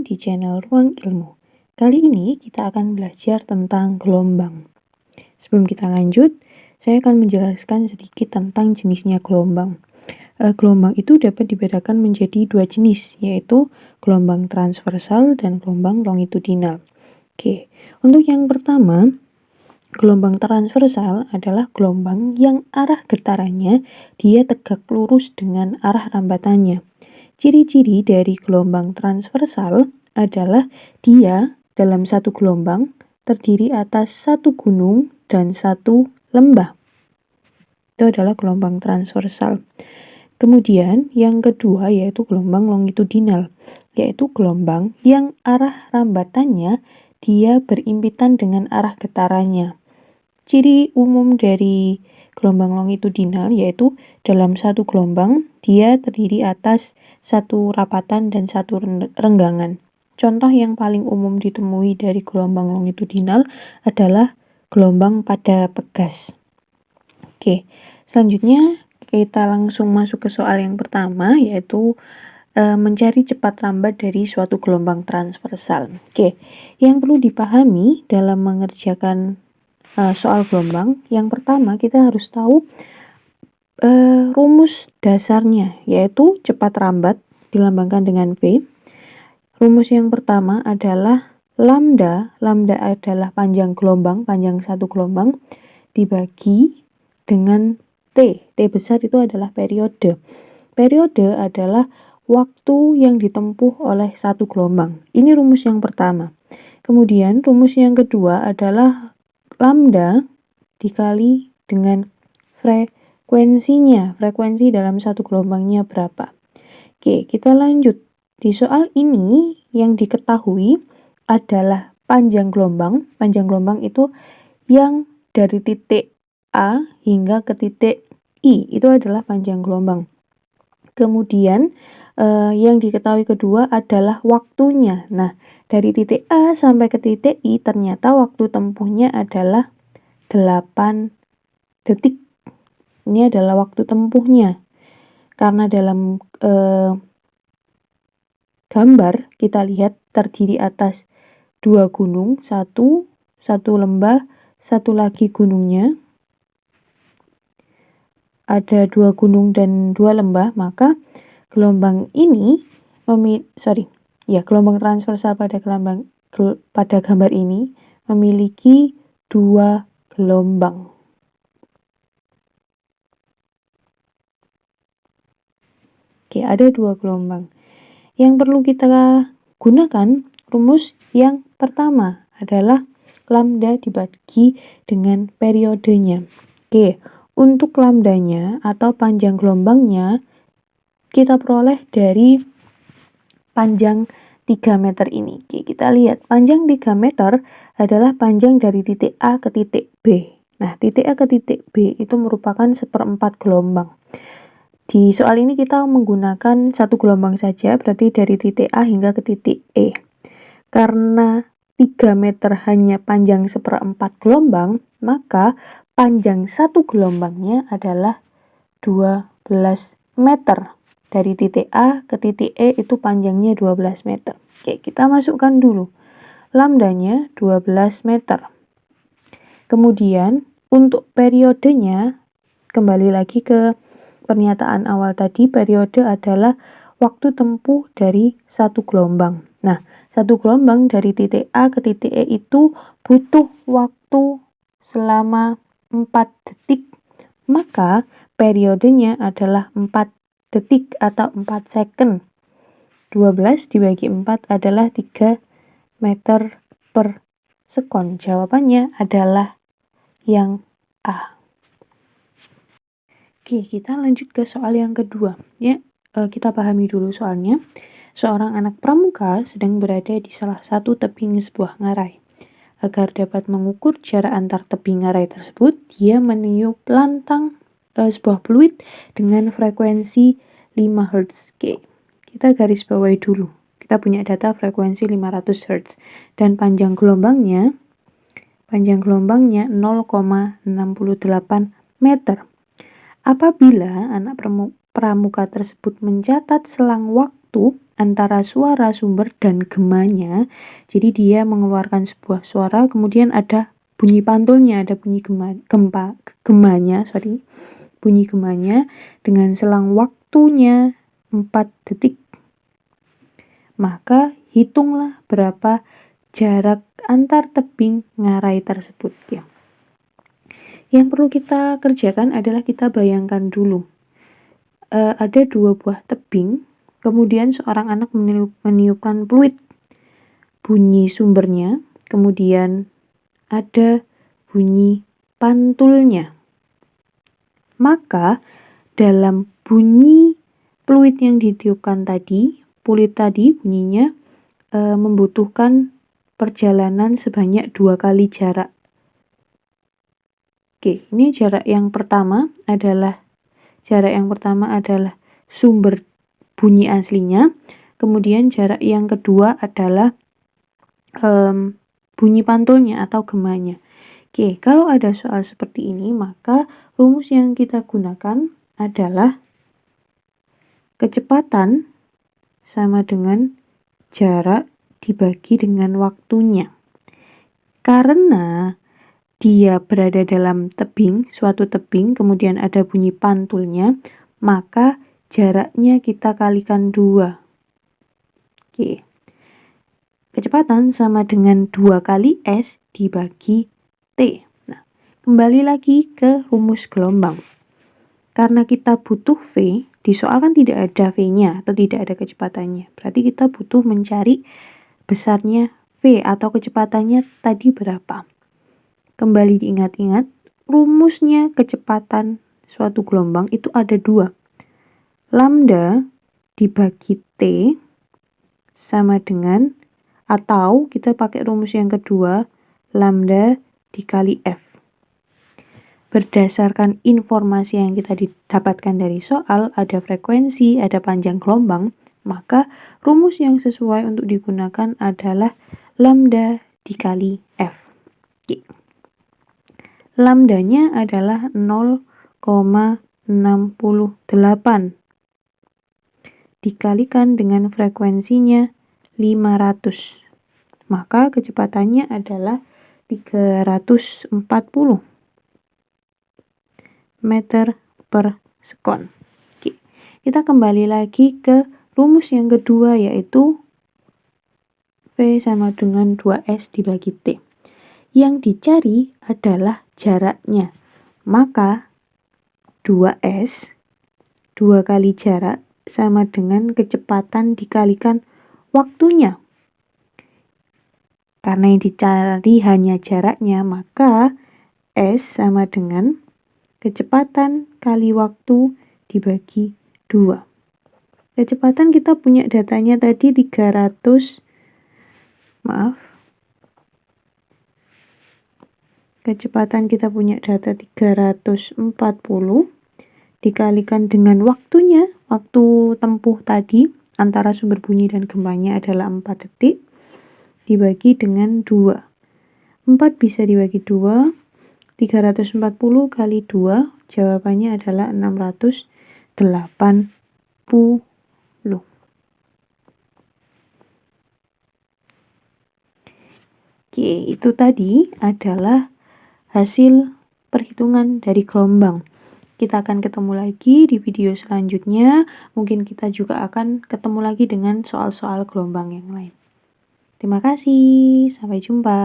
di channel Ruang Ilmu. Kali ini kita akan belajar tentang gelombang. Sebelum kita lanjut, saya akan menjelaskan sedikit tentang jenisnya gelombang. Gelombang itu dapat dibedakan menjadi dua jenis, yaitu gelombang transversal dan gelombang longitudinal. Oke, untuk yang pertama, gelombang transversal adalah gelombang yang arah getarannya dia tegak lurus dengan arah rambatannya. Ciri-ciri dari gelombang transversal adalah dia dalam satu gelombang terdiri atas satu gunung dan satu lembah. Itu adalah gelombang transversal. Kemudian yang kedua yaitu gelombang longitudinal, yaitu gelombang yang arah rambatannya dia berimpitan dengan arah getarannya. Ciri umum dari gelombang longitudinal yaitu dalam satu gelombang dia terdiri atas satu rapatan dan satu renggangan. Contoh yang paling umum ditemui dari gelombang longitudinal adalah gelombang pada pegas. Oke, selanjutnya kita langsung masuk ke soal yang pertama yaitu mencari cepat rambat dari suatu gelombang transversal. Oke, yang perlu dipahami dalam mengerjakan soal gelombang, yang pertama kita harus tahu rumus dasarnya, yaitu cepat rambat dilambangkan dengan V. Rumus yang pertama adalah lambda adalah panjang gelombang, panjang satu gelombang, dibagi dengan T. T besar itu adalah periode. Periode adalah waktu yang ditempuh oleh satu gelombang. Ini rumus yang pertama. Kemudian rumus yang kedua adalah lambda dikali dengan frekuensinya. Frekuensi dalam satu gelombangnya berapa? Oke, kita lanjut. Di soal ini yang diketahui adalah panjang gelombang. Panjang gelombang itu yang dari titik A hingga ke titik I. Itu adalah panjang gelombang. Kemudian yang diketahui kedua adalah waktunya. Nah, dari titik A sampai ke titik I ternyata waktu tempuhnya adalah 8 detik. Ini adalah waktu tempuhnya. Karena dalam gambar kita lihat terdiri atas dua gunung, satu lembah, satu lagi gunungnya. Ada dua gunung dan dua lembah, maka gelombang ini gelombang transversal pada gambar ini memiliki dua gelombang. Oke, ada dua gelombang. Yang perlu kita gunakan rumus yang pertama adalah lambda dibagi dengan periodenya. Oke, untuk lambdanya atau panjang gelombangnya kita peroleh dari panjang 3 meter ini. Oke, kita lihat panjang 3 meter adalah panjang dari titik A ke titik B. Nah, titik A ke titik B itu merupakan 1/4 gelombang. Di soal ini kita menggunakan satu gelombang saja, berarti dari titik A hingga ke titik E. Karena 3 meter hanya panjang 1/4 gelombang, maka panjang satu gelombangnya adalah 12 meter. Dari titik A ke titik E itu panjangnya 12 meter. Oke, kita masukkan dulu. Lambdanya 12 meter. Kemudian untuk periodenya, kembali lagi ke pernyataan awal tadi, periode adalah waktu tempuh dari satu gelombang. Nah, satu gelombang dari titik A ke titik E itu butuh waktu selama 4 detik. Maka periodenya adalah 4 detik atau 4 second. 12 dibagi 4 adalah 3 meter per sekon. Jawabannya adalah yang A. Oke, kita lanjut ke soal yang kedua. Ya, kita pahami dulu soalnya. Seorang anak pramuka sedang berada di salah satu tebing sebuah ngarai. Agar dapat mengukur jarak antar tebing ngarai tersebut, dia meniup lantang sebuah fluid dengan frekuensi 5 Hz. Oke, kita garis bawahi dulu. Kita punya data frekuensi 500 Hz dan panjang gelombangnya 0,68 meter. Apabila anak pramuka tersebut mencatat selang waktu waktu antara suara sumber dan gemanya. Jadi dia mengeluarkan sebuah suara, kemudian ada bunyi pantulnya, ada bunyi bunyi gemanya dengan selang waktunya 4 detik. Maka hitunglah berapa jarak antar tebing ngarai tersebut ya. Yang perlu kita kerjakan adalah kita bayangkan dulu. Ada 2 buah tebing, kemudian seorang anak meniupkan peluit. Bunyi sumbernya, kemudian ada bunyi pantulnya. Maka dalam bunyi peluit yang ditiupkan tadi, peluit tadi bunyinya membutuhkan perjalanan sebanyak 2 kali jarak. Oke, ini jarak yang pertama adalah sumber bunyi aslinya. Kemudian jarak yang kedua adalah bunyi pantulnya atau gemanya. Oke, kalau ada soal seperti ini, maka rumus yang kita gunakan adalah kecepatan sama dengan jarak dibagi dengan waktunya. Karena dia berada dalam tebing, suatu tebing, kemudian ada bunyi pantulnya, maka jaraknya kita kalikan 2. Oke. Kecepatan sama dengan 2 kali S dibagi T. Nah, kembali lagi ke rumus gelombang. Karena kita butuh V, di soal kan tidak ada V-nya atau tidak ada kecepatannya. Berarti kita butuh mencari besarnya V atau kecepatannya tadi berapa. Kembali diingat-ingat, rumusnya kecepatan suatu gelombang itu ada 2. Lambda dibagi T sama dengan, atau kita pakai rumus yang kedua, lambda dikali F. Berdasarkan informasi yang kita dapatkan dari soal, ada frekuensi, ada panjang gelombang, maka rumus yang sesuai untuk digunakan adalah lambda dikali F. Oke. Lambdanya adalah 0,68 dikalikan dengan frekuensinya 500. Maka kecepatannya adalah 340 meter per sekon. Oke. Kita kembali lagi ke rumus yang kedua, yaitu V sama dengan 2S dibagi T. Yang dicari adalah jaraknya. Maka 2S, 2 kali jarak, sama dengan kecepatan dikalikan waktunya. Karena yang dicari hanya jaraknya, maka S sama dengan kecepatan kali waktu dibagi 2. Kecepatan kita punya datanya tadi 300, kecepatan kita punya data 340 dikalikan dengan waktunya, waktu tempuh tadi antara sumber bunyi dan gemanya adalah 4 detik, dibagi dengan 2. 4 bisa dibagi 2, 340 kali 2, jawabannya adalah 680. Oke, itu tadi adalah hasil perhitungan dari gelombang. Kita akan ketemu lagi di video selanjutnya. Mungkin kita juga akan ketemu lagi dengan soal-soal gelombang yang lain. Terima kasih, sampai jumpa.